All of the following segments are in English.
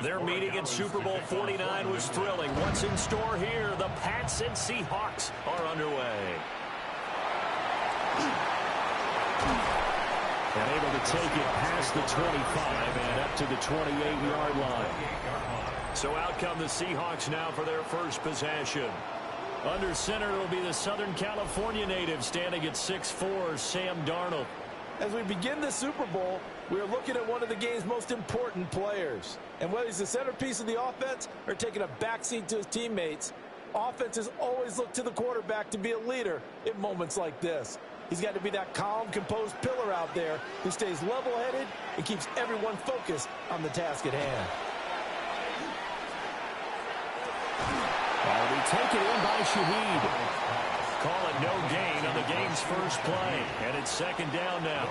Their meeting in Super Bowl 49 was thrilling. What's in store here? The Pats and Seahawks are underway. And able to take it past the 25 and up to the 28-yard line. So out come the Seahawks now for their first possession. Under center will be the Southern California native standing at 6'4", Sam Darnold. As we begin the Super Bowl, we are looking at one of the game's most important players. And whether he's the centerpiece of the offense or taking a backseat to his teammates, offenses always look to the quarterback to be a leader in moments like this. He's got to be that calm, composed pillar out there who stays level-headed and keeps everyone focused on the task at hand. Will be taken in by Shaheed. Call it no gain on the game's first play. And it's second down now.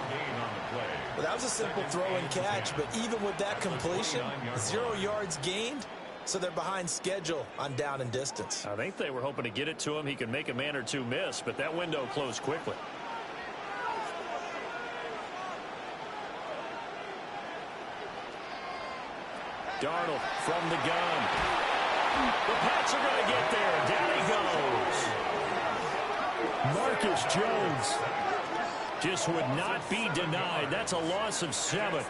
Well, that was a simple throw and catch, but even with that completion, 0 yards gained, so they're behind schedule on down and distance. I think they were hoping to get it to him. He could make a man or two miss, but that window closed quickly. Darnold from the gun. The Pats are going to get there. Down he goes. Marcus Jones just would not be denied. That's a loss of 7.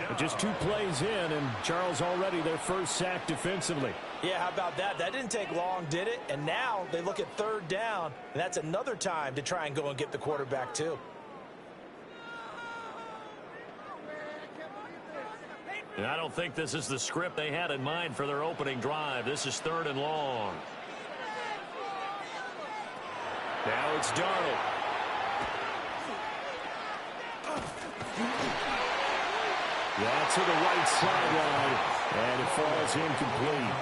But just 2 plays in, and Charles already their first sack defensively. Yeah, how about that? That didn't take long, did it? And now they look at third down, and that's another time to try and go and get the quarterback too. And I don't think this is the script they had in mind for their opening drive. This is 3rd and long. Now it's Darnold. Yeah, to the right sideline, and it falls incomplete.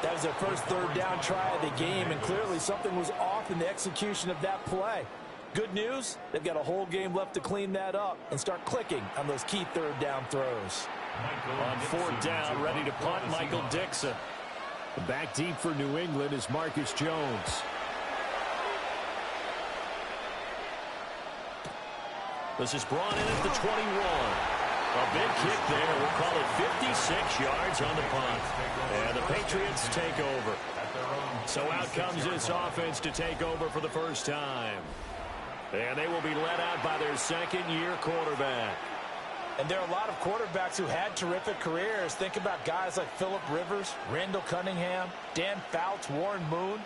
That was their first third down try of the game, and clearly something was off in the execution of that play. Good news, they've got a whole game left to clean that up and start clicking on those key third down throws. On 4th down, ready to punt, Michael Dixon. Back deep for New England is Marcus Jones. This is brought in at the 21. A big kick there. We'll call it 56 yards on the punt. And the Patriots take over. So out comes this offense to take over for the first time. And they will be led out by their second-year quarterback. And there are a lot of quarterbacks who had terrific careers. Think about guys like Phillip Rivers, Randall Cunningham, Dan Fouts, Warren Moon.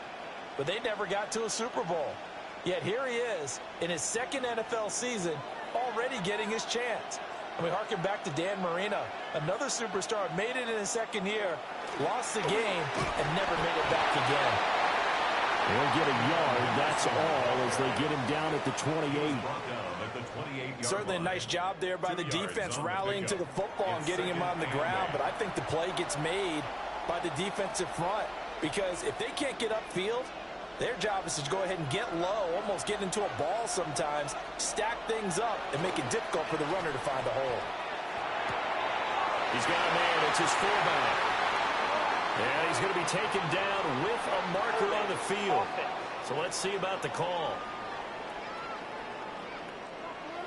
But they never got to a Super Bowl. Yet here he is in his second NFL season, already getting his chance. And we harken back to Dan Marino, another superstar, made it in his second year, lost the game, and never made it back again. They'll get a yard, that's all, as they get him down at the 28. Certainly a nice job there by the defense, rallying to the football and getting him on the ground. But I think the play gets made by the defensive front, because if they can't get upfield, their job is to go ahead and get low, almost get into a ball sometimes, stack things up, and make it difficult for the runner to find a hole. He's got a man. It's his fullback. And he's going to be taken down with a marker on the field. So let's see about the call.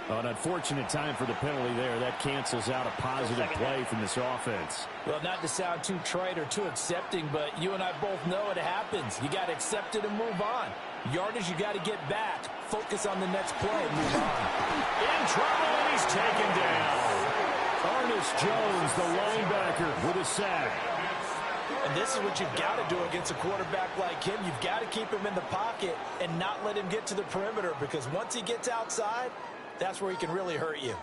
An unfortunate time for the penalty there. That cancels out a positive play from this offense. Well, not to sound too trite or too accepting, but you and I both know it happens. You got to accept it and move on. Yardage, you got to get back. Focus on the next play and move on. In trouble, and he's taken down. Ernest Jones, the linebacker, with a sack. And this is what you've got to do against a quarterback like him. You've got to keep him in the pocket and not let him get to the perimeter, because once he gets outside, that's where he can really hurt you.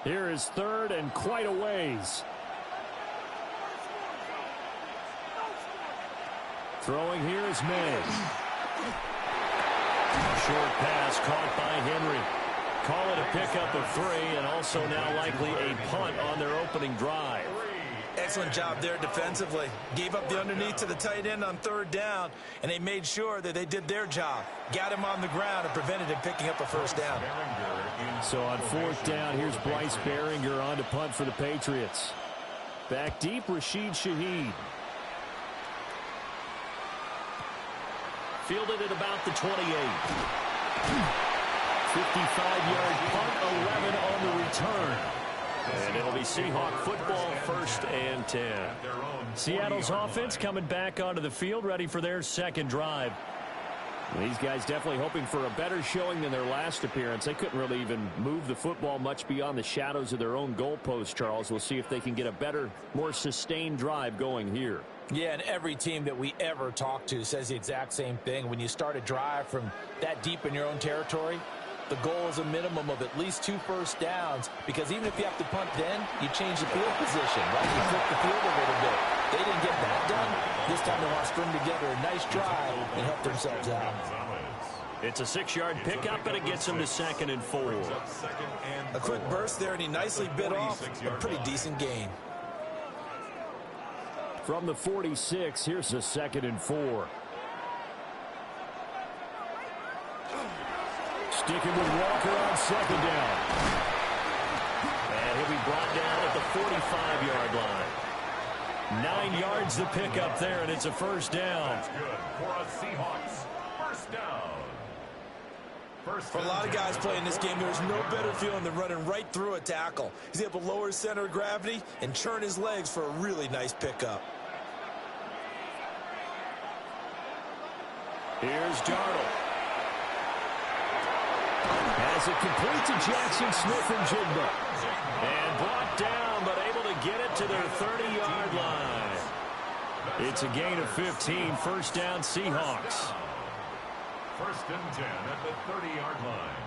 Here is 3rd and quite a ways. Throwing here is May. Short pass caught by Henry. Call it a pickup of 3, and also now likely a punt on their opening drive. excellent job there defensively. Gave up the underneath to the tight end on third down, and they made sure that they did their job. Got him on the ground and prevented him picking up a first down. So on fourth down, here's Bryce Behringer on to punt for the Patriots. Back deep, Rashid Shaheed. Fielded at about the 28. 55-yard punt, 11 on the return. And it'll be Seahawk football, 1st and 10. Seattle's offense coming back onto the field, ready for their second drive. These guys definitely hoping for a better showing than their last appearance. They couldn't really even move the football much beyond the shadows of their own goalpost, Charles. We'll see if they can get a better, more sustained drive going here. Yeah, and every team that we ever talk to says the exact same thing. When you start a drive from that deep in your own territory, the goal is a minimum of at least 2 first downs, because even if you have to punt then, you change the field position, right? You flip the field a little bit. They didn't get that done. This time they want to string together a nice drive and help themselves out. It's a 6-yard pickup, and it gets them to 2nd and 4. A quick burst there, and he nicely bit off a pretty decent gain. From the 46, here's a 2nd and 4. Sticking with Walker on 2nd down. And he'll be brought down at the 45-yard line. 9 yards the pickup there, and it's a first down. That's good for a Seahawks first down. For a lot of guys playing this game, there's no better feeling than running right through a tackle. He's able to lower his center of gravity and churn his legs for a really nice pickup. Here's Darnold. Has it complete to Jackson Smith and Jigba. And brought down, but able to get it to their 30-yard line. It's a gain of 15. First down, Seahawks. 1st and 10 at the 30-yard line.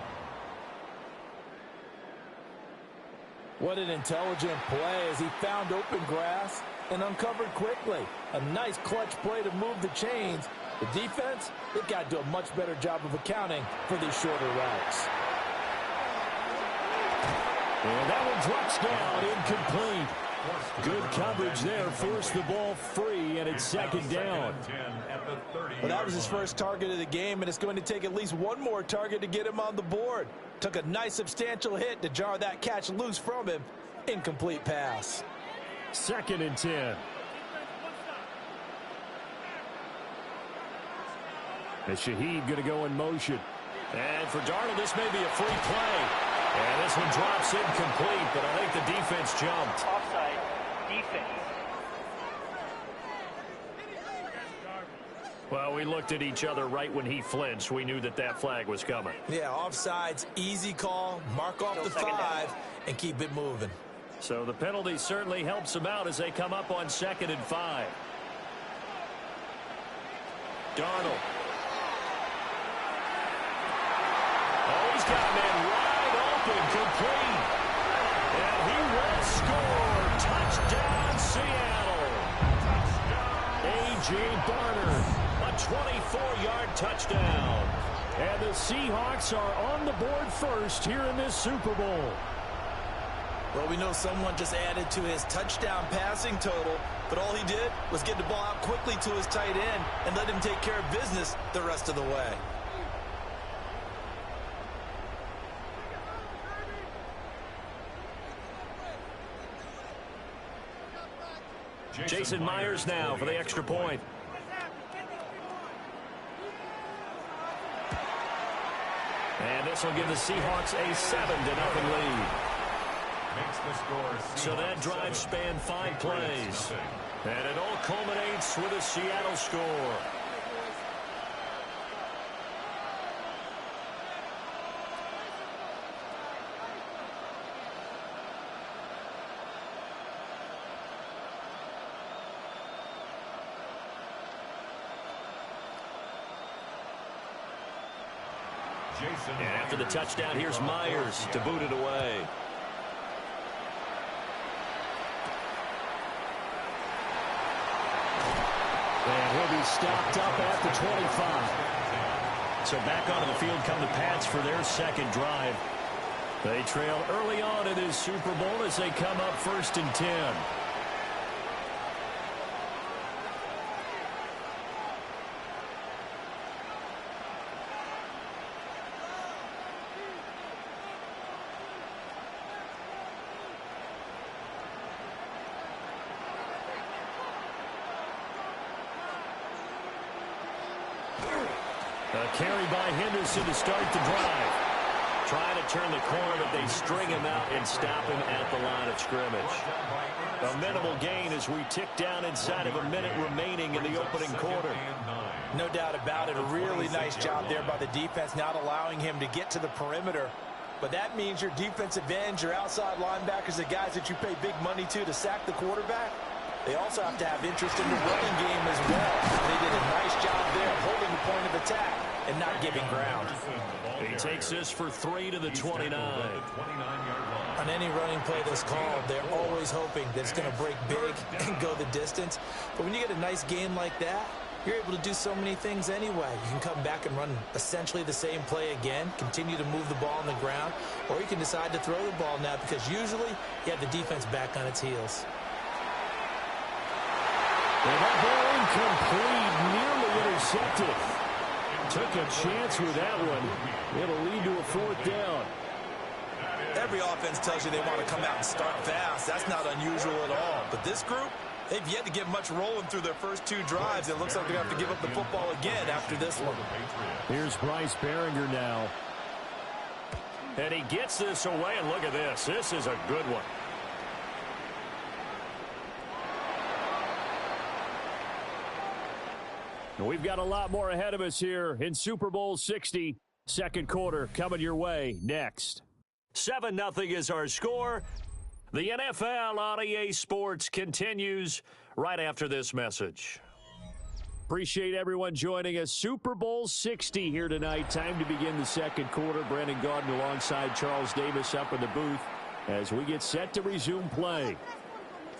What an intelligent play as he found open grass and uncovered quickly. A nice clutch play to move the chains. The defense, they've got to do a much better job of accounting for these shorter routes. And that one drops down, incomplete. Good coverage there, forced the ball free, and it's 2nd down. Well, that was his first target of the game, and it's going to take at least one more target to get him on the board. Took a nice substantial hit to jar that catch loose from him. Incomplete pass. 2nd and 10. And Shaheed going to go in motion. And for Darnold, this may be a free play. And this one drops incomplete, but I think the defense jumped. Offside, defense. Well, we looked at each other right when he flinched. We knew that that flag was coming. Yeah, offsides, easy call, mark off the 5, and keep it moving. So the penalty certainly helps them out as they come up on 2nd and 5. Darnold. Oh, he's got a man wide open, complete. And he will score. Touchdown, Seattle. A.J. Barner, a 24-yard touchdown. And the Seahawks are on the board first here in this Super Bowl. Well, we know someone just added to his touchdown passing total, but all he did was get the ball out quickly to his tight end and let him take care of business the rest of the way. Jason Myers now for the extra point. And this will give the Seahawks a 7-0 lead. So that drive spanned 5 plays. And it all culminates with a Seattle score. And after the touchdown, here's Myers to boot it away. And he'll be stopped up at the 25. So back onto the field come the Pats for their second drive. They trail early on in this Super Bowl as they come up 1st and 10. carry by Henderson to start the drive. Trying to turn the corner, but they string him out and stop him at the line of scrimmage. A minimal gain as we tick down inside of a minute remaining in the opening quarter. No doubt about it. A really nice job there by the defense, not allowing him to get to the perimeter. But that means your defensive ends, your outside linebackers, the guys that you pay big money to sack the quarterback, they also have to have interest in the running game as well. They did a nice job there holding the point of attack and not giving ground. He takes this for 3 to the 29. On any running play that's called, they're always hoping that it's going to break big and go the distance. But when you get a nice game like that, you're able to do so many things anyway. You can come back and run essentially the same play again, continue to move the ball on the ground, or you can decide to throw the ball now because usually you have the defense back on its heels. And that ball incomplete, nearly intercepted. Took a chance with that one. It'll lead to a 4th down. Every offense tells you they want to come out and start fast. That's not unusual at all. But this group, they've yet to get much rolling through their first 2 drives. It looks like they're going to have to give up the football again after this one. Here's Bryce Behringer now. And he gets this away, and look at this. This is a good one. We've got a lot more ahead of us here in Super Bowl 60. Second quarter coming your way next. 7-0 is our score. The NFL on EA Sports continues right after this message. Appreciate everyone joining us. Super Bowl 60 here tonight. Time to begin the second quarter. Brandon Gaudin alongside Charles Davis up in the booth as we get set to resume play.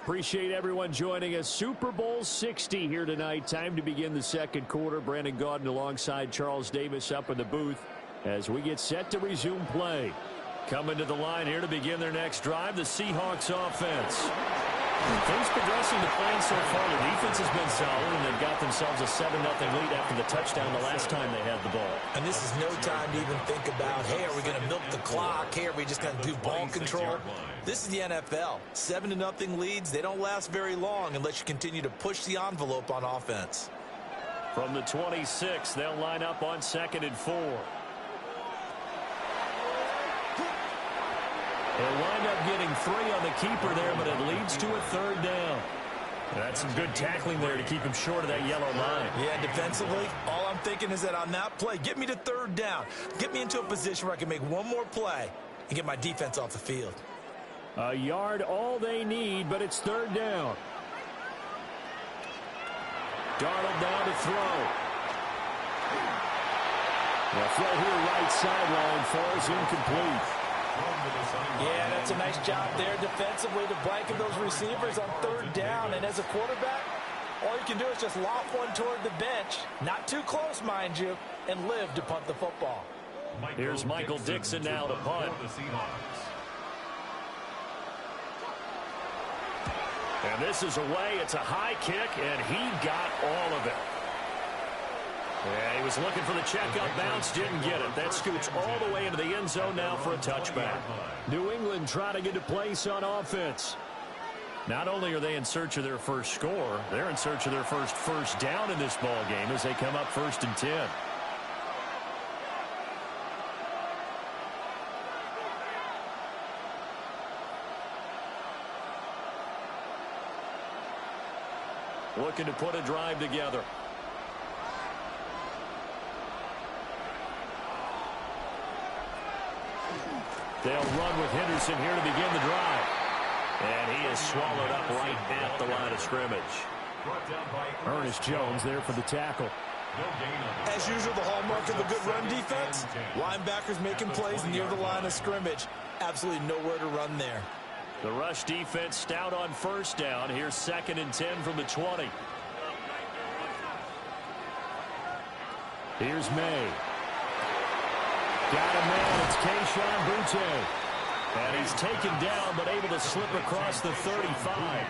Appreciate everyone joining us. Super Bowl 60 here tonight. Time to begin the second quarter. Brandon Gaudin alongside Charles Davis up in the booth as we get set to resume play. Coming to the line here to begin their next drive, the Seahawks offense. Things progressing to plan so far. The defense has been solid, and they've got themselves a 7-0 lead after the touchdown the last time they had the ball. And this is no time to even think about, hey, are we going to milk the clock? Hey, are we just going to do ball control? This is the NFL. 7-0 leads, they don't last very long unless you continue to push the envelope on offense. From the 26, they'll line up on 2nd and 4. They'll wind up getting 3 on the keeper there, but it leads to a 3rd down. That's some good tackling there to keep him short of that yellow line. Yeah, defensively, all I'm thinking is that on that play, get me to 3rd down. Get me into a position where I can make one more play and get my defense off the field. A yard all they need, but it's 3rd down. Darnold down to throw. The throw here right sideline falls incomplete. Yeah, that's a nice job there defensively to blanket those receivers on 3rd down. And as a quarterback, all you can do is just lob one toward the bench. Not too close, mind you, and live to punt the football. Here's Michael Dixon now to punt. And this is away. It's a high kick, and he got all of it. Yeah, he was looking for the checkup bounce, didn't get it. That scoots all the way into the end zone now for a touchback. New England trying to get a place on offense. Not only are they in search of their first score, they're in search of their first down in this ball game as they come up 1st and 10. Looking to put a drive together. They'll run with Henderson here to begin the drive. And he is swallowed up right at the line of scrimmage. Ernest Jones there for the tackle. As usual, the hallmark of a good run defense, linebackers making plays near the line of scrimmage. Absolutely nowhere to run there. The rush defense stout on 1st down. Here's 2nd and 10 from the 20. Here's May. Got a man. It's Kayshon Boutte. And he's taken down, but able to slip across the 35.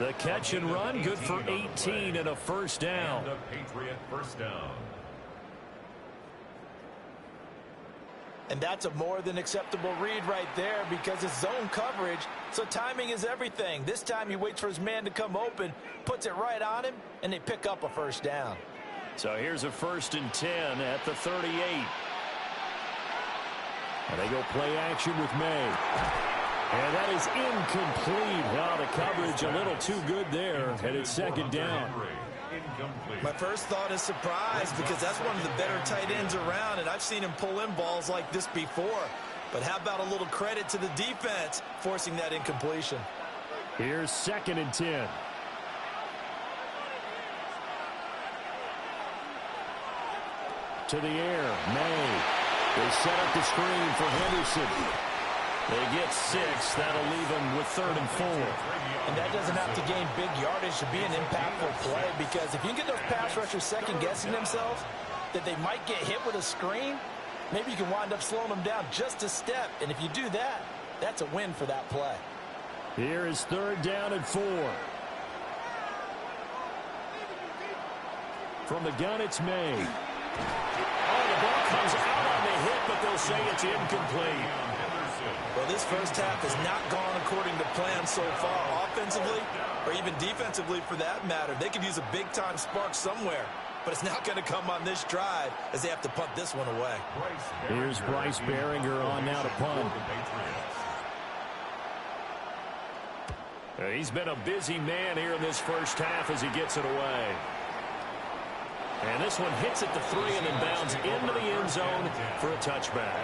The catch and run, good for 18 and a 1st down. And a Patriot 1st down. And that's a more than acceptable read right there because it's zone coverage, so timing is everything. This time he waits for his man to come open, puts it right on him, and they pick up a 1st down. So here's a 1st and 10 at the 38. And they go play action with May. And that is incomplete. Now the coverage a little too good there, and it's 2nd down. My first thought is surprise, because that's one of the better tight ends around, and I've seen him pull in balls like this before. But how about a little credit to the defense forcing that incompletion? Here's 2nd and 10. To the air, May. They set up the screen for Henderson. They get 6. That'll leave them with 3rd and 4. And that doesn't have to gain big yardage to be an impactful play, because if you can get those pass rushers second-guessing themselves that they might get hit with a screen, maybe you can wind up slowing them down just a step. And if you do that, that's a win for that play. Here is 3rd down and 4. From the gun, it's May. Oh, the ball comes out on the hit, but they'll say it's incomplete. Well, this first half has not gone according to plan so far, offensively or even defensively for that matter. They could use a big-time spark somewhere, but it's not going to come on this drive as they have to punt this one away. Here's Bryce Behringer on now to punt. He's been a busy man here in this first half as he gets it away. And this one hits at the 3 and then bounds into the end zone for a touchback.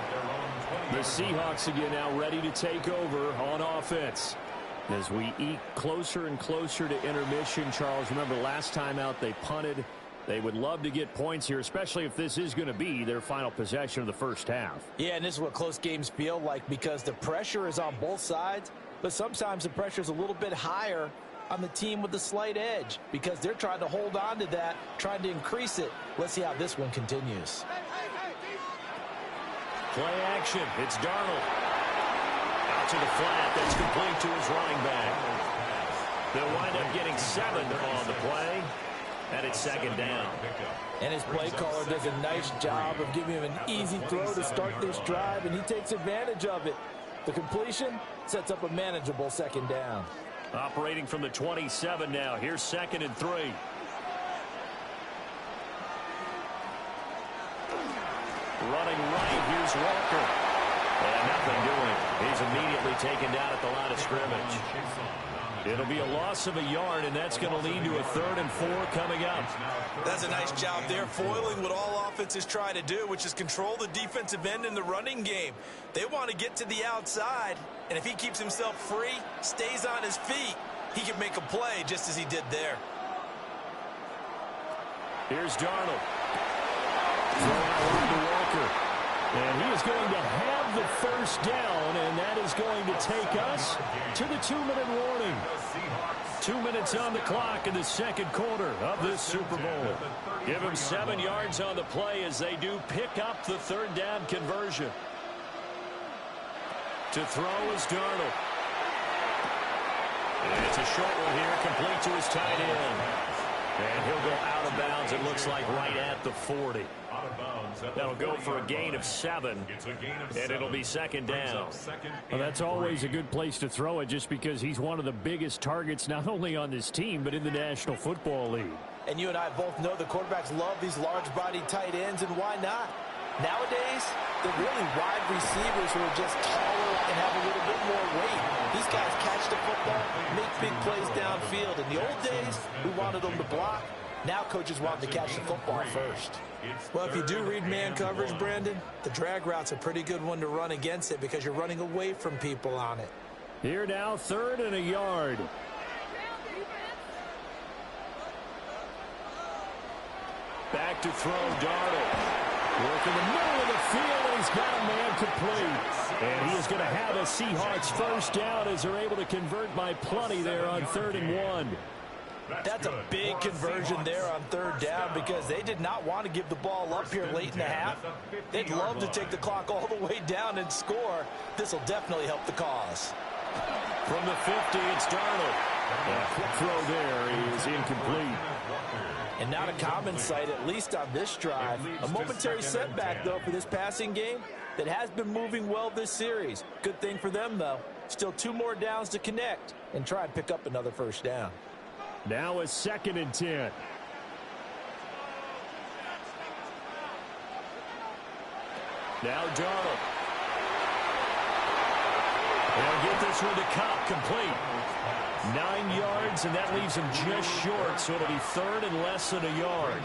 The Seahawks again now ready to take over on offense. As we eke closer and closer to intermission, Charles, remember last time out they punted. They would love to get points here, especially if this is going to be their final possession of the first half. Yeah, and this is what close games feel like, because the pressure is on both sides, but sometimes the pressure is a little bit higher on the team with the slight edge, because they're trying to hold on to that, trying to increase it. Let's see how this one continues. Play action. It's Darnold. Out to the flat. That's complete to his running back. They'll wind up getting 7 on the play, and it's 2nd down. And his play caller does a nice job of giving him an easy throw to start this drive, and he takes advantage of it. The completion sets up a manageable 2nd down. Operating from the 27 now. Here's 2nd and 3. Running right, here's Walker. And nothing doing. He's immediately taken down at the line of scrimmage. It'll be a loss of a yard, and that's going to lead to a 3rd and 4 coming up. That's a nice job there, foiling what all offenses try to do, which is control the defensive end in the running game. They want to get to the outside, and if he keeps himself free, stays on his feet, he can make a play just as he did there. Here's Darnold. Throwing to Walker. And he is going to have the first down, and that is going to take us to the 2-minute warning. 2 minutes on the clock in the 2nd quarter of this Super Bowl. Give them 7 yards on the play as they do pick up the 3rd down conversion. To throw is Darnold. And it's a short one here, complete to his tight end. And he'll go out of bounds, it looks like right at the 40. That'll go for a gain of 7, and it'll be 2nd down. Well, that's always a good place to throw it, just because he's one of the biggest targets not only on this team but in the National Football League. And you and I both know the quarterbacks love these large-bodied tight ends, and why not? Nowadays, they're really wide receivers who are just taller and have a little bit more weight. These guys catch the football, make big plays downfield. In the old days, we wanted them to block. Now coaches want them to catch the football first. Well, if you do read man coverage, Brandon, the drag route's a pretty good one to run against it because you're running away from people on it. Here now, 3rd and a yard. Back to throw, Darnold. Work in the middle of the field, and he's got a man complete. And he is going to have a Seahawks first down as they're able to convert by plenty there on 3rd and 1. That's a big conversion there on 3rd down because they did not want to give the ball up here late in the half. They'd love to take the clock all the way down and score. This will definitely help the cause. From the 50, it's Darnold. A quick throw there is incomplete. And not a common sight, at least on this drive. A momentary setback, though, for this passing game that has been moving well this series. Good thing for them, though. Still 2 more downs to connect and try and pick up another first down. Now a 2nd and 10. Now Darnold. They'll get this one to Cobb, complete. 9 yards, and that leaves him just short, so it'll be third and less than a yard.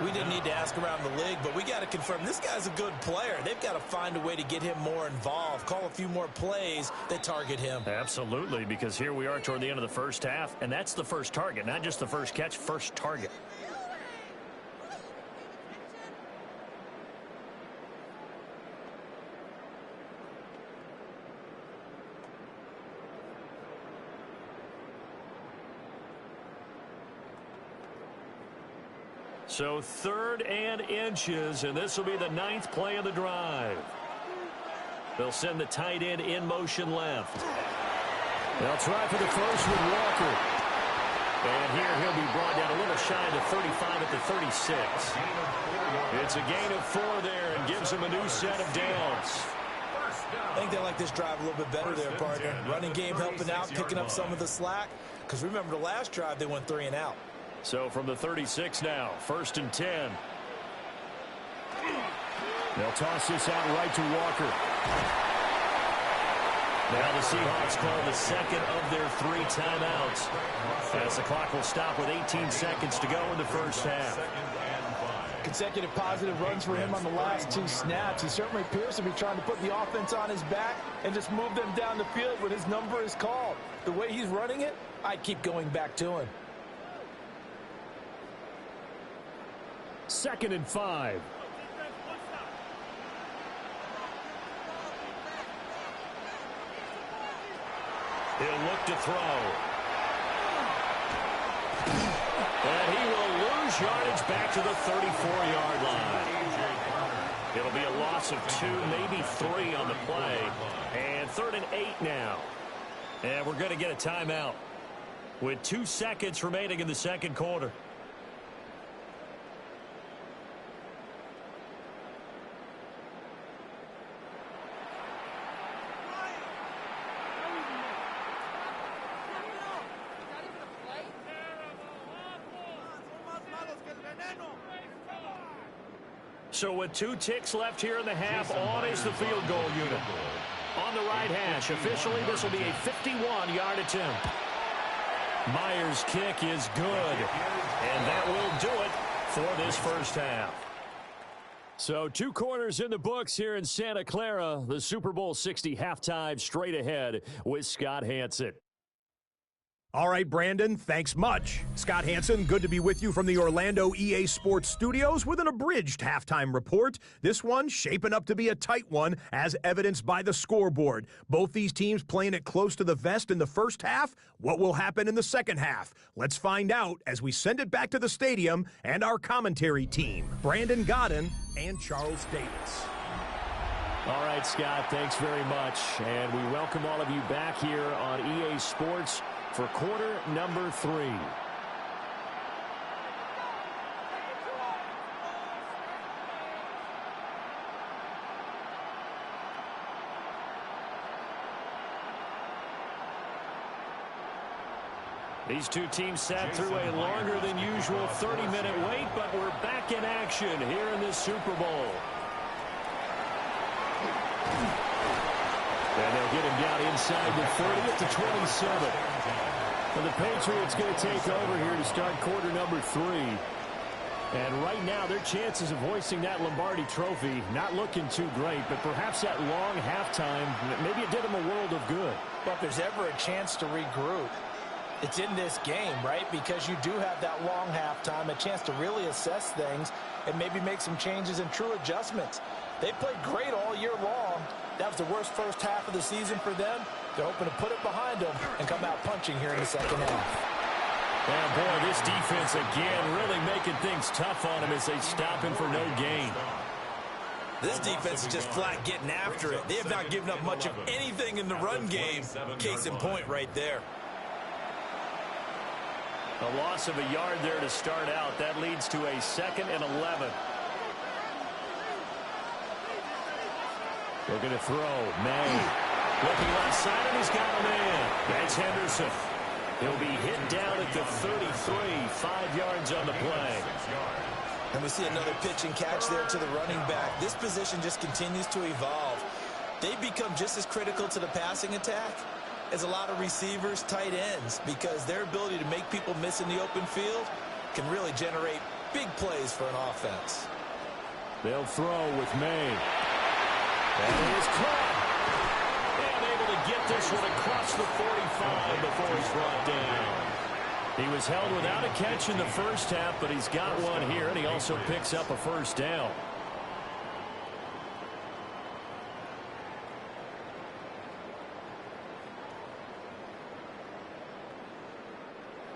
We didn't need to ask around the league, but we got to confirm this guy's a good player. They've got to find a way to get him more involved, call a few more plays that target him. Absolutely, because here we are toward the end of the first half, and that's the first target, not just the first catch, first target. So 3rd and inches, and this will be the 9th play of the drive. They'll send the tight end in motion left. They'll try for the first with Walker. And here he'll be brought down a little shy of the 35 at the 36. It's a gain of 4 there and gives them a new set of downs. I think they like this drive a little bit better there, partner. Running game helping out, picking up some of the slack. Because remember the last drive, they went 3 and out. So from the 36 now, 1st and 10. They'll toss this out right to Walker. Now the Seahawks call the second of their 3 timeouts, as the clock will stop with 18 seconds to go in the first half. Consecutive positive runs for him on the last 2 snaps. He certainly appears to be trying to put the offense on his back and just move them down the field when his number is called. The way he's running it, I'd keep going back to him. 2nd and 5. He'll look to throw. And he will lose yardage back to the 34-yard line. It'll be a loss of 2, maybe 3 on the play. And 3rd and 8 now. And we're going to get a timeout with 2 seconds remaining in the second quarter. So with 2 ticks left here in the half, on is the field goal unit. On the right hash, officially this will be a 51-yard attempt. Myers' kick is good, and that will do it for this first half. So 2 corners in the books here in Santa Clara. The Super Bowl 60 halftime straight ahead with Scott Hanson. All right, Brandon, thanks much. Scott Hanson, good to be with you from the Orlando EA Sports Studios with an abridged halftime report. This one shaping up to be a tight one, as evidenced by the scoreboard. Both these teams playing it close to the vest in the first half. What will happen in the second half? Let's find out as we send it back to the stadium and our commentary team, Brandon Godden and Charles Davis. All right, Scott, thanks very much. And we welcome all of you back here on EA Sports for quarter number 3. These 2 teams sat through a longer than usual 30-minute wait, but we're back in action here in this Super Bowl. And they'll get him down inside the 30 at the 27. And the Patriots going to take over here to start quarter number 3. And right now, their chances of hoisting that Lombardi trophy not looking too great, but perhaps that long halftime, maybe it did them a world of good. But if there's ever a chance to regroup, it's in this game, right? Because you do have that long halftime, a chance to really assess things and maybe make some changes and true adjustments. They played great all year long. That was the worst first half of the season for them. They're hoping to put it behind them and come out punching here in the second half. And boy, this defense again really making things tough on him as they stop him for no gain. This defense is just flat getting after it. They have not given up much of anything in the run game. Case in point right there. A loss of a yard there to start out. That leads to a 2nd and 11. They're going to throw. May. Looking left side, and he's got a man. That's Henderson. He'll be hit down at the 33. 5 yards on the play. And we see another pitch and catch there to the running back. This position just continues to evolve. They become just as critical to the passing attack as a lot of receivers, tight ends, because their ability to make people miss in the open field can really generate big plays for an offense. They'll throw with May. And he is caught. And able to get this one across the 45 before he's brought down. He was held without a catch in the first half, but he's got one here, and he also picks up a first down.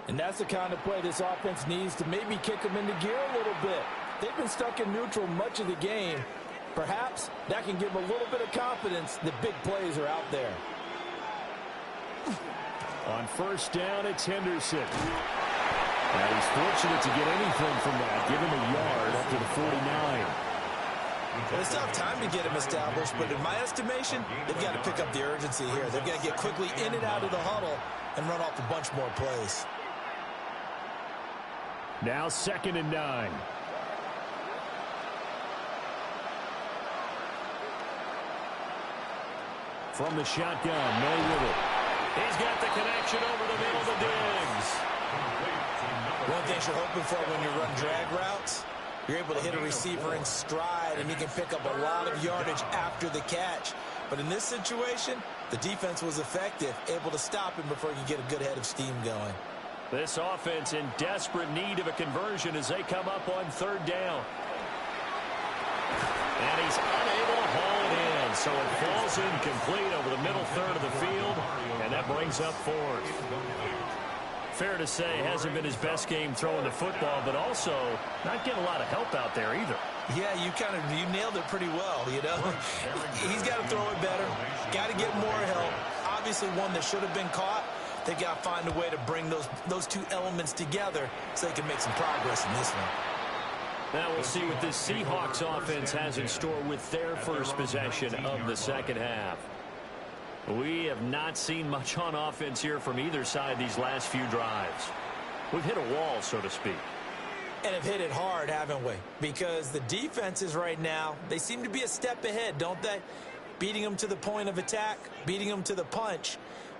And that's the kind of play this offense needs to maybe kick them into gear a little bit. They've been stuck in neutral much of the game. Perhaps that can give them a little bit of confidence that big plays are out there. On first down, it's Henderson. Now he's fortunate to get anything from that. Give him a yard up to the 49. Well, it's not time to get him established, but in my estimation, they've got to pick up the urgency here. They've got to get quickly in and out of the huddle and run off a bunch more plays. Now 2nd and 9. From the shotgun, May with it. He's got the connection over the middle to Diggs. One thing you're hoping for when you run drag routes, you're able to hit a receiver in stride, and you can pick up a lot of yardage after the catch. But in this situation, the defense was effective, able to stop him before he could get a good head of steam going. This offense in desperate need of a conversion as they come up on 3rd down. And he's unable to haul it in, so it falls incomplete over the middle third of the field, and that brings up 4th. Fair to say, hasn't been his best game throwing the football, but also not getting a lot of help out there either. Yeah, you nailed it pretty well, you know. He's got to throw it better, got to get more help. Obviously one that should have been caught. They've got to find a way to bring those two elements together so they can make some progress in this one. Now we'll see what this Seahawks offense has in store with their first possession of the second half. We have not seen much on offense here from either side these last few drives. We've hit a wall, so to speak. And have hit it hard, haven't we? Because the defenses right now, they seem to be a step ahead, don't they? Beating them to the point of attack, beating them to the punch.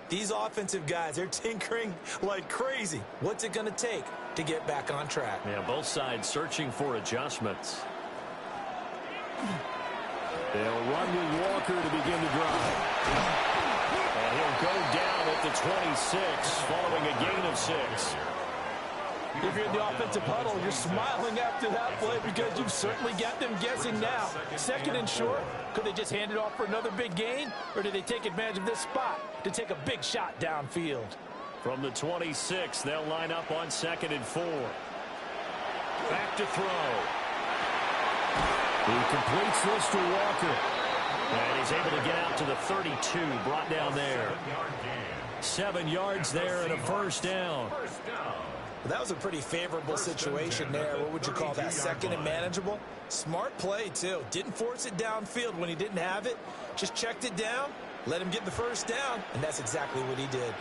These offensive guys, they're tinkering like crazy. What's it going to take to get back on track? Yeah, both sides searching for adjustments. They'll run with Walker to begin the drive. And he'll go down at the 26 following a gain of 6. If you're in the offensive huddle, you're smiling after that play because you've certainly got them guessing now. 2nd and short, could they just hand it off for another big gain? Or do they take advantage of this spot to take a big shot downfield? From the 26, they'll line up on 2nd and 4. Back to throw. He completes this to Walker. And he's able to get out to the 32, brought down there. 7 yards there and a first down. Well, that was a pretty favorable situation there. What would you call that? 2nd and manageable? Smart play, too. Didn't force it downfield when he didn't have it. Just checked it down, let him get the first down, and that's exactly what he did.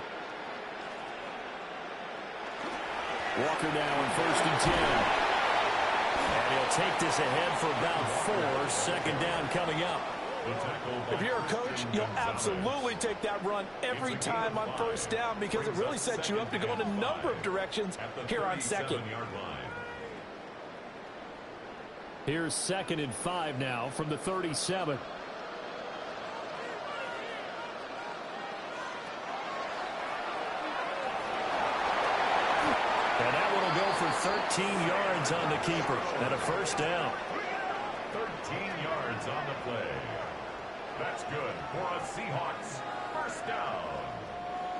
Walker now on 1st and 10. And he'll take this ahead for about 4. 2nd down coming up. If you're a coach, you'll absolutely take that run every time on 1st down because it really sets you up to go in a number of directions here on 2nd. Here's 2nd and 5 now from the 37. And that one will go for 13 yards on the keeper and a first down. 13 yards on the play. That's good for a Seahawks first down.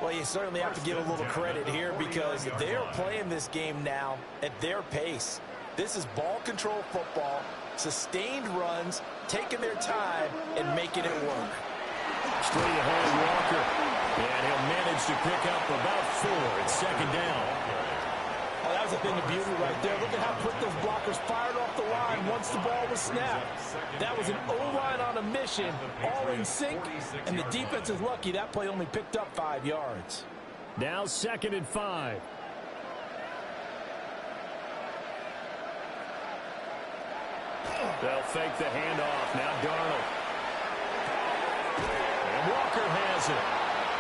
Well, you certainly have to give a little credit here because they're playing this game now at their pace. This is ball control football, sustained runs, taking their time and making it work. Straight ahead, Walker. And he'll manage to pick up about 4. It's 2nd down. Oh, that was a thing of beauty right there. Look at how quick those blockers fired off the line once the ball was snapped. That was an O-line on a mission, all in sync, and the defense is lucky that play only picked up 5 yards. Now 2nd and 5. They'll fake the handoff. Now Darnold. And Walker has it.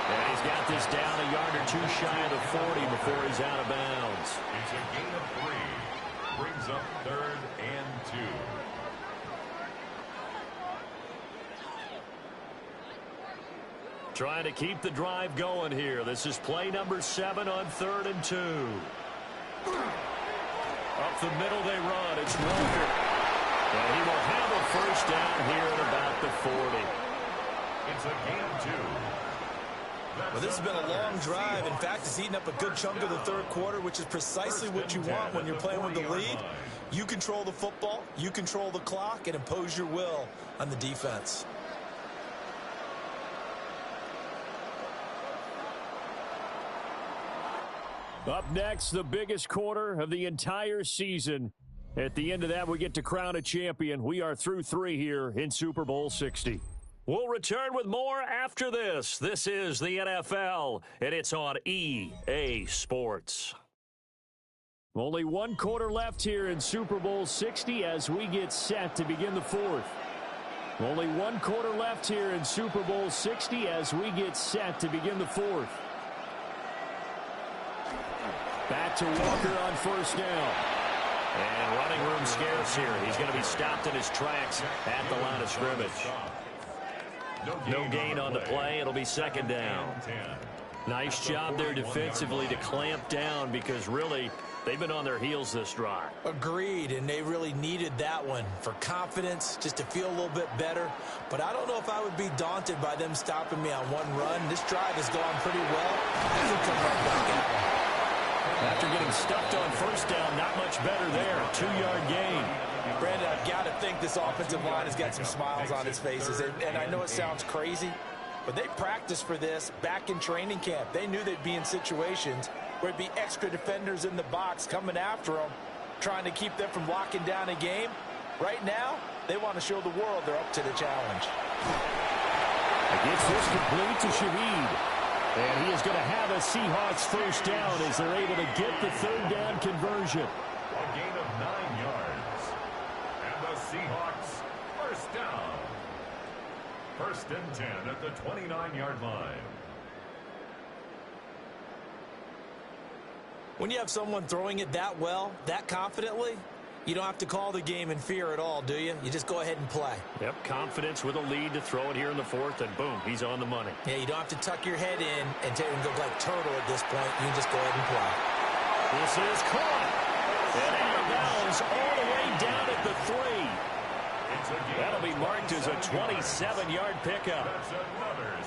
And he's got this down a yard or two shy of the 40 before he's out of bounds. It's a gain of 3. Brings up 3rd and 2. Trying to keep the drive going here. This is play number 7 on 3rd and 2. Up the middle they run. It's Walker. And he will have a first down here at about the 40. It's a gain of 2. Well, this has been a long drive. In fact, it's eaten up a good chunk of the third quarter, which is precisely what you want when you're playing with the lead. You control the football, you control the clock, and impose your will on the defense. Up next, the biggest quarter of the entire season. At the end of that, we get to crown a champion. We are through 3 here in Super Bowl 60. We'll return with more after this. This is the NFL, and it's on EA Sports. Only 1 quarter left here in Super Bowl 60 as we get set to begin the 4th. Only 1 quarter left here in Super Bowl 60 as we get set to begin the 4th. Back to Walker on first down. And running room scarce here. He's going to be stopped in his tracks at the line of scrimmage. No gain on the play. It'll be second down. Nice job there defensively to clamp down because really they've been on their heels this drive. Agreed, and they really needed that one for confidence, just to feel a little bit better. But I don't know if I would be daunted by them stopping me on one run. This drive has gone pretty well. I can come right back at them. After getting stuffed on first down, not much better there. 2-yard gain. Brandon, I've got to think this offensive line has got some smiles on its faces. And I know it sounds crazy, but they practiced for this back in training camp. They knew they'd be in situations where it'd be extra defenders in the box coming after them, trying to keep them from locking down a game. Right now, they want to show the world they're up to the challenge. Gets this complete to Shaheed. And he is going to have a Seahawks first down as they're able to get the 3rd down conversion. A gain of 9 yards. And the Seahawks first down. 1st and 10 at the 29-yard line. When you have someone throwing it that well, that confidently, you don't have to call the game in fear at all, do you? You just go ahead and play. Yep, confidence with a lead to throw it here in the 4th, and boom, he's on the money. Yeah, you don't have to tuck your head in and go like turtle at this point. You can just go ahead and play. This is caught. And out of bounds all the way down at the 3. That'll be marked as a 27-yard pickup.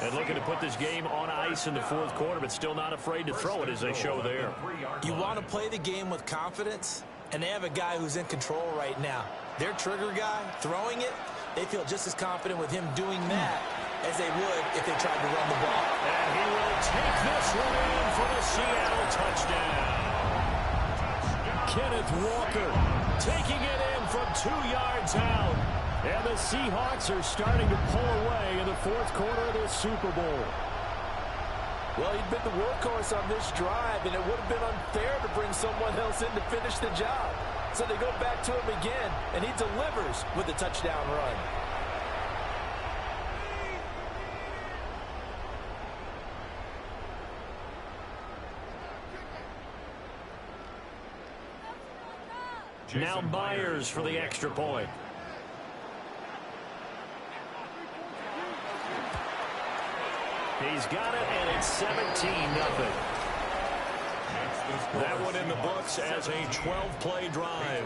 And looking to put this game on ice in the 4th quarter, but still not afraid to throw it as they show there. You want to play the game with confidence, and they have a guy who's in control right now. Their trigger guy, throwing it, they feel just as confident with him doing that as they would if they tried to run the ball. And he will take this one in for the Seattle touchdown. Kenneth Walker taking it in from 2 yards out. And the Seahawks are starting to pull away in the 4th quarter of this Super Bowl. Well, he'd been the workhorse on this drive, and it would have been unfair to bring someone else in to finish the job. So they go back to him again, and he delivers with a touchdown run. Now Myers for the extra point. He's got it, and it's 17-0. That one in the books as a 12-play drive.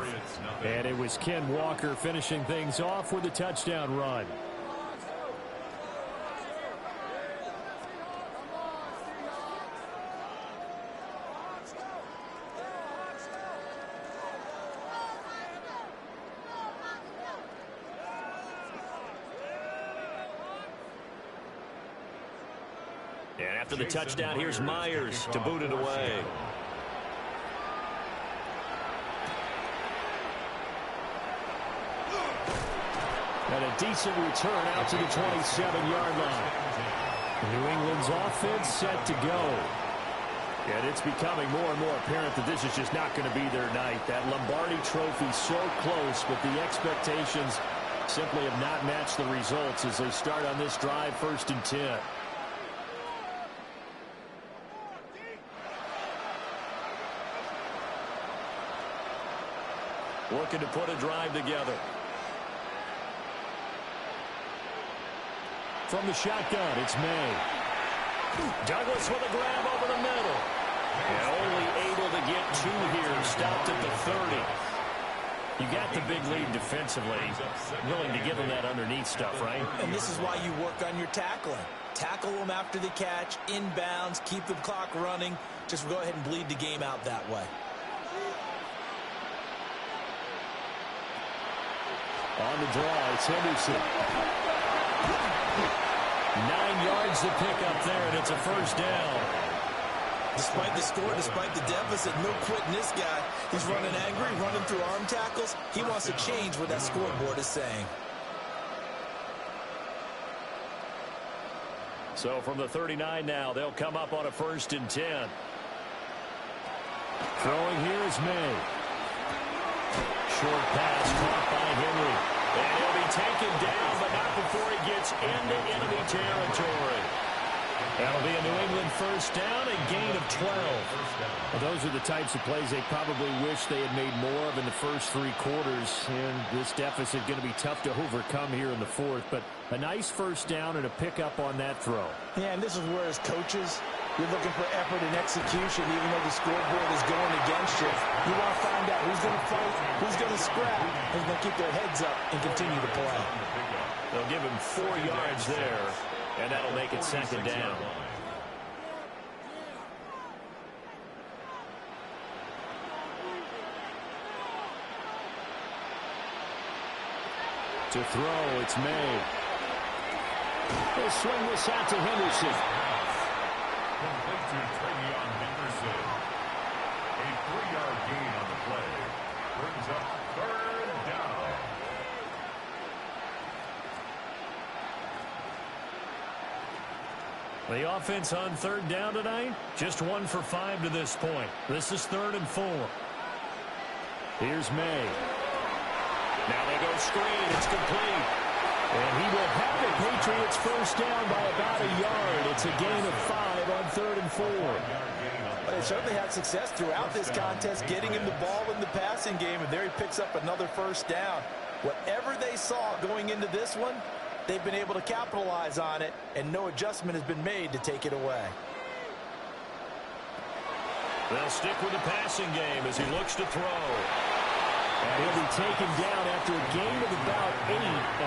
And it was Ken Walker finishing things off with a touchdown run. And after the touchdown, here's Myers to boot it away. And a decent return out to the 27-yard line. New England's offense set to go. And it's becoming more and more apparent that this is just not going to be their night. That Lombardi trophy so close, but the expectations simply have not matched the results as they start on this drive, 1st and 10. Looking to put a drive together. From the shotgun, it's May. Douglas with a grab over the middle. And only able to get 2 here. Stopped at the 30. You got the big lead defensively. Willing to give them that underneath stuff, right? And this is why you work on your tackling. Tackle them after the catch, inbounds, keep the clock running. Just go ahead and bleed the game out that way. On the draw, it's Henderson. 9 yards to pick up there, and it's a 1st down. Despite the score, despite the deficit, no quitting this guy. He's running angry, running through arm tackles. He wants to change what that scoreboard is saying. So from the 39 now, they'll come up on a 1st and 10. Throwing here is May. Short pass caught by Henry. And he'll be taken down, but not before he gets into enemy territory. That'll be a New England 1st down, a gain of 12. Well, those are the types of plays they probably wish they had made more of in the first 3 quarters. And this deficit going to be tough to overcome here in the 4th. But a nice 1st down and a pickup on that throw. Yeah, and this is where as coaches, you're looking for effort and execution, even though the scoreboard is going against you. You want to find out who's going to fight, who's going to scrap, who's going to keep their heads up and continue to play. They'll give him 4 yards there, and that'll make it 2nd down. To throw, it's May. He'll swing this out to Henderson. Complete to Travion Henderson. A 3-yard gain on the play. Brings up 3rd down. The offense on 3rd down tonight, just 1 for 5 to this point. This is 3rd and 4. Here's May. Now they go screen. It's complete. And he will have the Patriots 1st down by about a yard. It's a gain of 5 on 3rd and 4. But they certainly had success throughout this contest, getting him the ball in the passing game, and there he picks up another 1st down. Whatever they saw going into this one, they've been able to capitalize on it, and no adjustment has been made to take it away. They'll stick with the passing game as he looks to throw. And he'll be taken down after a gain of about 8,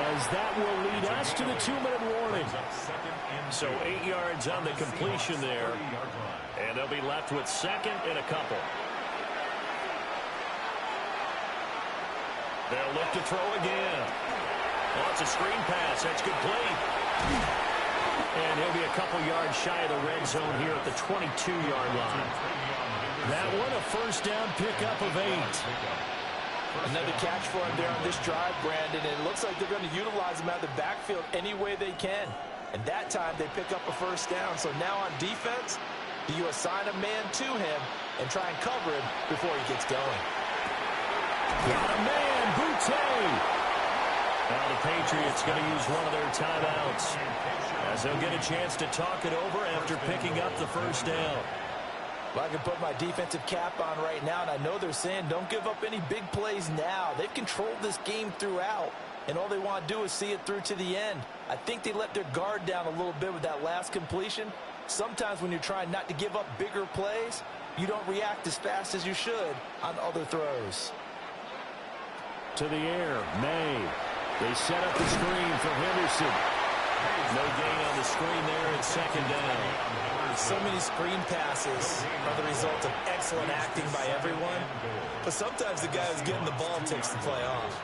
as that will lead us to the 2-minute warning. So 8 yards on the completion there, and they'll be left with 2nd and a couple. They'll look to throw again. Well, it's a screen pass. That's complete. And he'll be a couple yards shy of the red zone here at the 22-yard line. That one, a 1st down pickup of 8. Another catch for him there on this drive, Brandon. And it looks like they're going to utilize him out of the backfield any way they can. And that time they pick up a 1st down. So now on defense, do you assign a man to him and try and cover him before he gets going? Got a man, Boutte. Now the Patriots going to use one of their timeouts, as they'll get a chance to talk it over after picking up the 1st down. Well, I can put my defensive cap on right now, and I know they're saying don't give up any big plays now. They've controlled this game throughout, and all they want to do is see it through to the end. I think they let their guard down a little bit with that last completion. Sometimes when you're trying not to give up bigger plays, you don't react as fast as you should on other throws. To the air, May. They set up the screen for Henderson. No gain on the screen there, and 2nd down. So many screen passes are the result of excellent acting by everyone. But sometimes the guy who's getting the ball takes the play off.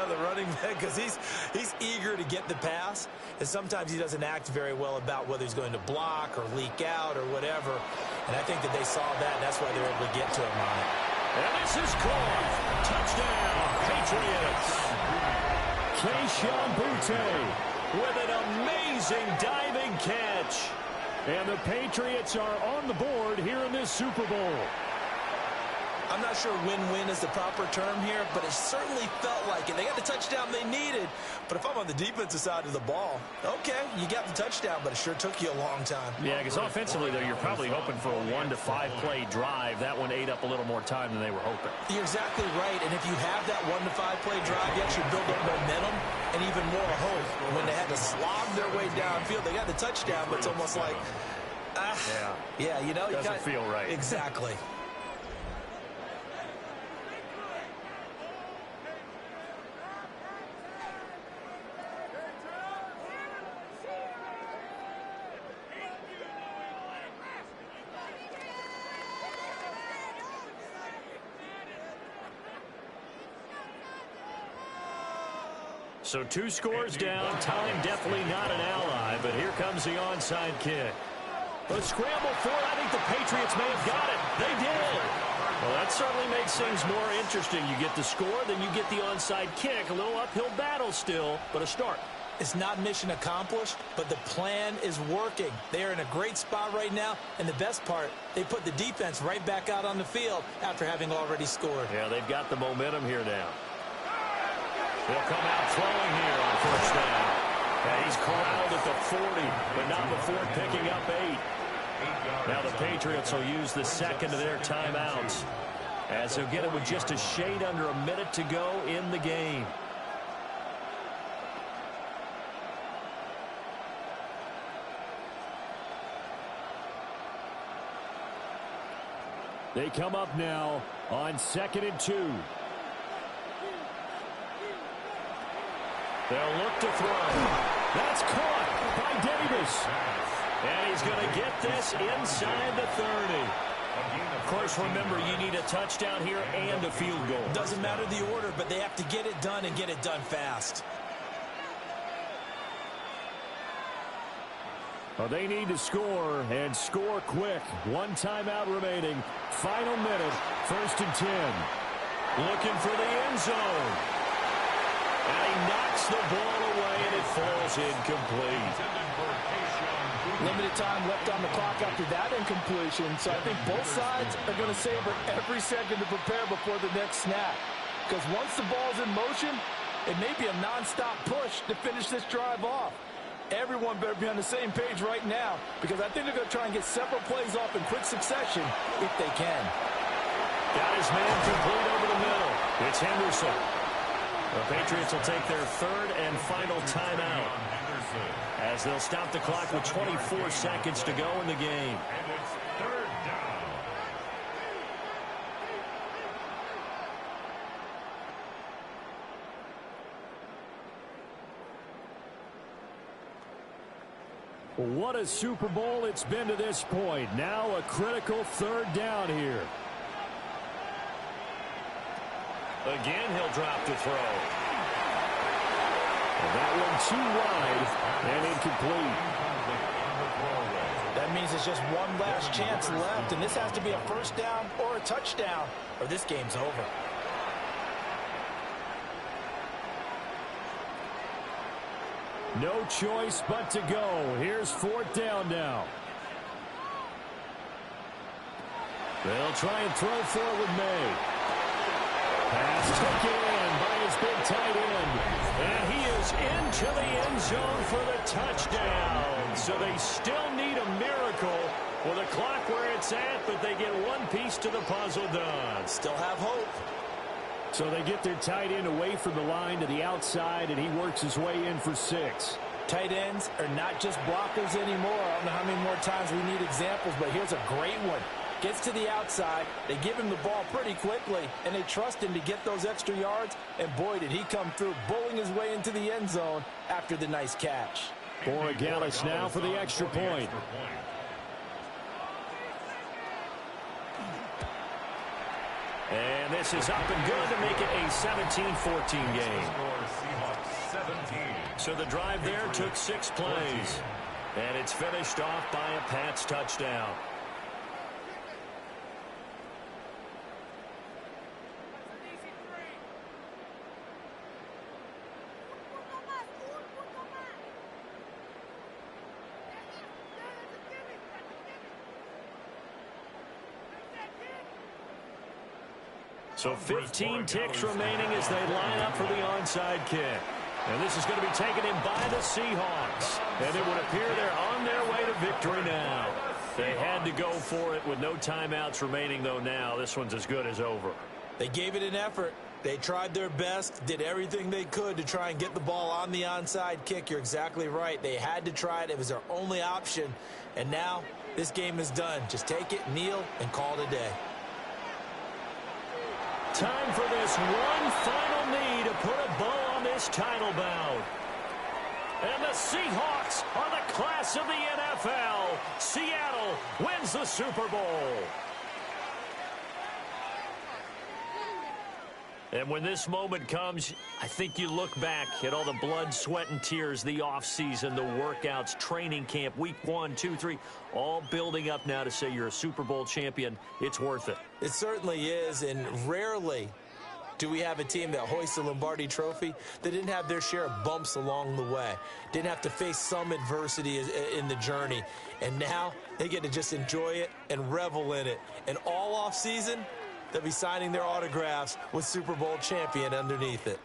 The running back, because he's eager to get the pass. And sometimes he doesn't act very well about whether he's going to block or leak out or whatever. And I think that they saw that, and that's why they were able to get to him on it. And this is caught. Touchdown, Patriots. Keyshawn Boutte with an amazing diving catch. And the Patriots are on the board here in this Super Bowl. I'm not sure win-win is the proper term here, but it certainly felt like it. They got the touchdown they needed, but if I'm on the defensive side of the ball, okay, you got the touchdown, but it sure took you a long time. Yeah, because offensively, though, you're probably hoping for a 1 to 5 play drive. That one ate up a little more time than they were hoping. You're exactly right, and if you have that 1 to 5 play drive, you actually build up momentum and even more hope. When they had to slog their way downfield, they got the touchdown, but it's almost like, yeah, you know, doesn't feel right. Exactly. So 2 scores down. Time definitely not an ally, but here comes the onside kick. A scramble for it. I think the Patriots may have got it. They did. Well, that certainly makes things more interesting. You get the score, then you get the onside kick. A little uphill battle still, but a start. It's not mission accomplished, but the plan is working. They are in a great spot right now, and the best part, they put the defense right back out on the field after having already scored. Yeah, they've got the momentum here now. They'll come out throwing here on first down. And he's corralled at the 40, but not before picking up 8. Now the Patriots will use the second of their timeouts, as they'll get it with just a shade under a minute to go in the game. They come up now on 2nd and 2. They'll look to throw. That's caught by Davis. And he's going to get this inside the 30. Of course, remember, you need a touchdown here and a field goal. Doesn't matter the order, but they have to get it done and get it done fast. Well, they need to score, and score quick. 1 timeout remaining. Final minute, 1st and 10. Looking for the end zone. And he knocks the ball away, and it falls incomplete. Limited time left on the clock after that incompletion, so I think both sides are going to savor every second to prepare before the next snap. Because once the ball's in motion, it may be a nonstop push to finish this drive off. Everyone better be on the same page right now, because I think they're going to try and get several plays off in quick succession if they can. Got his man complete over the middle. It's Henderson. The Patriots will take their 3rd and final timeout, as they'll stop the clock with 24 seconds to go in the game. And it's 3rd down. What a Super Bowl it's been to this point. Now a critical 3rd down here. Again, he'll drop to throw. And that one too wide and incomplete. That means it's just one last chance left, and this has to be a 1st down or a touchdown, or this game's over. No choice but to go. Here's 4th down now. They'll try and throw for it with May. Pass taken by his big tight end. And he is into the end zone for the touchdown. So they still need a miracle with the clock where it's at, but they get one piece to the puzzle done. Still have hope. So they get their tight end away from the line to the outside, and he works his way in for 6. Tight ends are not just blockers anymore. I don't know how many more times we need examples, but here's a great one. Gets to the outside, they give him the ball pretty quickly, and they trust him to get those extra yards, and boy, did he come through, bowling his way into the end zone after the nice catch. Borregales now for the extra point. And this is up and good to make it a 17-14 game. So the drive there took 6 plays. And it's finished off by a Pats touchdown. So 15 ticks remaining as they line up for the onside kick. And this is going to be taken in by the Seahawks. And it would appear they're on their way to victory now. They had to go for it with no timeouts remaining, though, now. This one's as good as over. They gave it an effort. They tried their best, did everything they could to try and get the ball on the onside kick. You're exactly right. They had to try it. It was their only option. And now this game is done. Just take it, kneel, and call it a day. Time for this one final knee to put a bow on this title bout. And the Seahawks are the class of the NFL. Seattle wins the Super Bowl. And when this moment comes, I think you look back at all the blood, sweat, and tears, the offseason, the workouts, training camp, week 1, 2, 3, all building up now to say you're a Super Bowl champion. It's worth it. It certainly is, and rarely do we have a team that hoists the Lombardi Trophy that didn't have their share of bumps along the way, didn't have to face some adversity in the journey, and now they get to just enjoy it and revel in it. And all offseason, they'll be signing their autographs with Super Bowl champion underneath it.